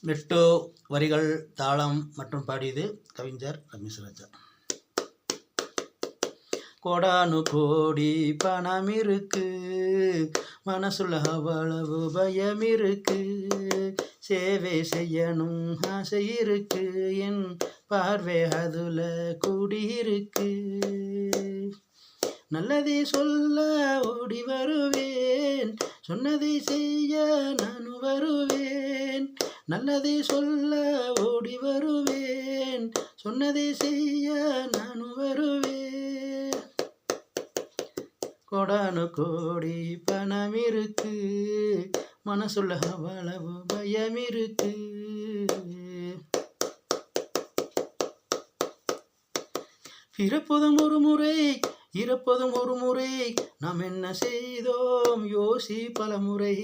மெட்டு வரிகள் தாளம் மற்றும் பாடியது கவிஞர் ரமேஷ் ராஜா. கோடானு கோடி பணம் இருக்கு, மனசுல அவ்வளவு பயம் இருக்கு, சேவை செய்யணும் ஆசை இருக்கு, என் பார்வை அதுல கூடியிருக்கு. நல்லதை சொல்ல ஓடி வருவேன், சொன்னதை செய்ய நான் வருவேன். நல்லதை சொல்ல ஓடி வருவேன், சொன்னதை செய்ய நான் வருவேன். கோடானு கோடி பணம் இருக்கு, மனசுள்ள அவ்வளவு பயம் இருக்கு. பிறப்பதும் ஒரு முறை இறப்பதும் ஒரு முறை, நாம் என்ன செய்தோம் யோசி பல முறை.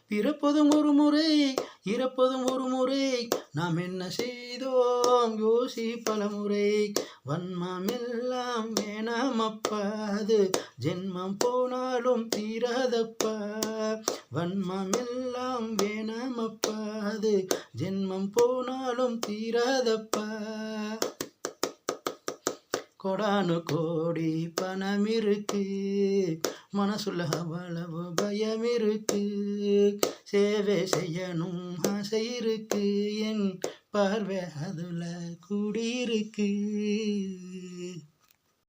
பிறப்பதும் ஒரு முறை இறப்பதும் ஒரு முறை, நாம் என்ன செய்தோம் யோசி பல முறை. வன்மம் எல்லாம் வேணாமப்பா, அது ஜென்மம் போனாலும் தீராதப்பா. வன்மம் எல்லாம் வேணாமப்பா, அது ஜென்மம் போனாலும் தீராதப்பா. கோடானு கோடி பணம் இருக்கு, மனசுல அவ்வளவு பயம் இருக்கு, சேவை செய்யணும் ஆசை இருக்கு, என் பார்வை அதுல கூடியிருக்கு.